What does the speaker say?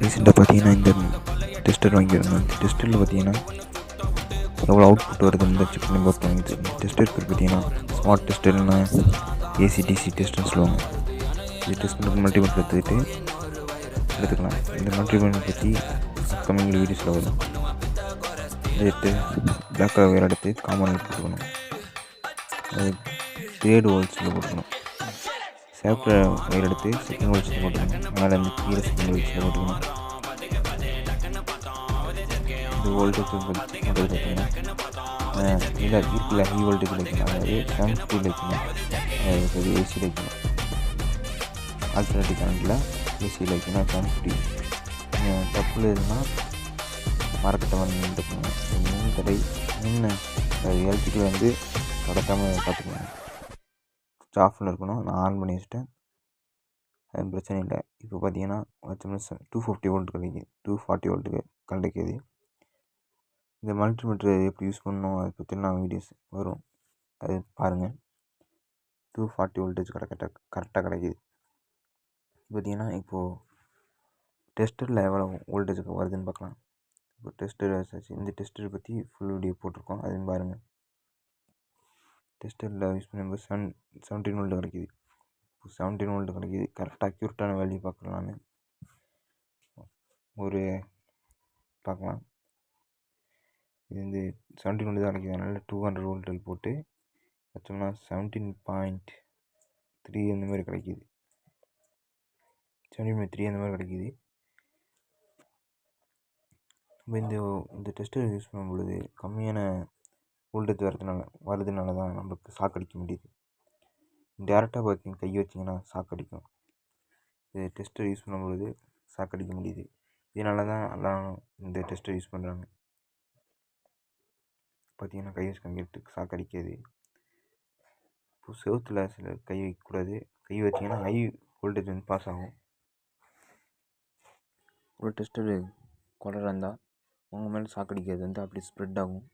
ரீசெண்டாக பார்த்தீங்கன்னா இந்த டெஸ்டர் வாங்கியிருந்தேன். இந்த டெஸ்டரில் பார்த்தீங்கன்னா எவ்வளோ அவுட்புட் வருதுன்னு செக் பண்ணி பார்ப்போம். இந்த டெஸ்டர் பேர் பார்த்தீங்கன்னா ஸ்மார்ட் டெஸ்டர்னா ஏசிடிசி டெஸ்ட்னு சொல்லுவாங்க. இது டெஸ்ட் பண்ணுற மல்டிமீட்டர் எடுத்துக்கலாம். இந்த மல்டிமீட்டர் பற்றி அப்கமிங் வீடியோஸில் வரும். எடுத்து பிளாக் கலர் வேறு எடுத்து காமனில் போட்டுக்கணும். அது 3rd ஹோல்ஸில் போட்டுக்கணும். சேஃப்ட் வயர் எடுத்து செகண்ட் ஹோல்ஸில் போட்டுக்கணும். மேலே இருந்து கீழே செகண்ட் ஹோல்ஸில் போட்டுக்கணும். இந்த வோல்டேஜ் பார்த்தீங்கன்னா இல்லை இருக்குல்ல ஹை வோல்டேஜ் வைக்கணும். அதாவது 750 வைக்கணும். அதாவது ஏசியில் வைக்கணும். ஆல்டர்னேட்டிவ் கரண்டில் ஏசியில் வைக்கணும் 750. தப்பு இல்லைன்னா மரக்கட்டை வந்துட்டுக்கணும். மின் தடை மின் எலக்ட்ரிக்கில் வந்து கடத்தாமல் பார்த்துக்கணும். ஸ்விட்ச் ஆஃபில் இருக்கணும். நான் ஆன் பண்ணி வச்சுட்டேன். அது பிரச்சனை இல்லை. இப்போ பார்த்தீங்கன்னா 250 வோல்ட் கிடைக்கிது. 240 வோல்ட்டுக்கு கிடைக்கிது. இந்த மல்டிமீட்டர் எப்படி யூஸ் பண்ணணும் அதை பற்றின வீடியோஸ் வரும். அது பாருங்கள். 240 வோல்டேஜ் கரெக்டாக கிடைக்கிது. பார்த்தீங்கன்னா இப்போது டெஸ்டரில் எவ்வளோ வோல்டேஜுக்கு வருதுன்னு பார்க்கலாம். இப்போ டெஸ்டர் இந்த டெஸ்டரை பற்றி ஃபுல் வீடியோ போட்டிருக்கோம். அதையும் பாருங்கள். டெஸ்டரில் யூஸ் பண்ணும்போது 17 வோல்ட் கிடைக்கிது. இப்போ 17 வோல்ட் கிடைக்கிது. கரெக்டாக அக்யூரேட்டான வேல்யூ பார்க்கலாம். நான் ஒரு பார்க்கலாம். இது வந்து 17 வோல்ட் தான் கிடைக்கிது. அதனால் 200 வோல்ட்டில் போட்டு வச்சோம்னா 17.3 அந்த மாதிரி கிடைக்கிது. 17.3 அந்த மாதிரி கிடைக்கிது. நம்ம இந்த டெஸ்டர் யூஸ் பண்ணும் பொழுது கம்மியான வோல்டேஜ் வருதுனால தான் நம்மளுக்கு ஷாக் அடிக்க முடியுது. டேரெக்டாக பார்த்தீங்க கை வச்சிங்கன்னா ஷாக் அடிக்கும். இது டெஸ்டர் யூஸ் பண்ணும் பொழுது ஷாக் அடிக்க முடியுது. இதனால தான் எல்லாம் இந்த டெஸ்டர் யூஸ் பண்ணுறாங்க. பார்த்தீங்கன்னா கை வச்சு கங்கிட்டு ஷாக் அடிக்காது. இப்போ செவுத்தில் சில கை வைக்கக்கூடாது. கை வச்சிங்கன்னா ஹை வோல்டேஜ் வந்து பாஸ் ஆகும். ஒரு டெஸ்டர் குளராக இருந்தால் உங்கள் மேலே ஷாக் அடிக்கிறது வந்து அப்படி ஸ்ப்ரெட் ஆகும்.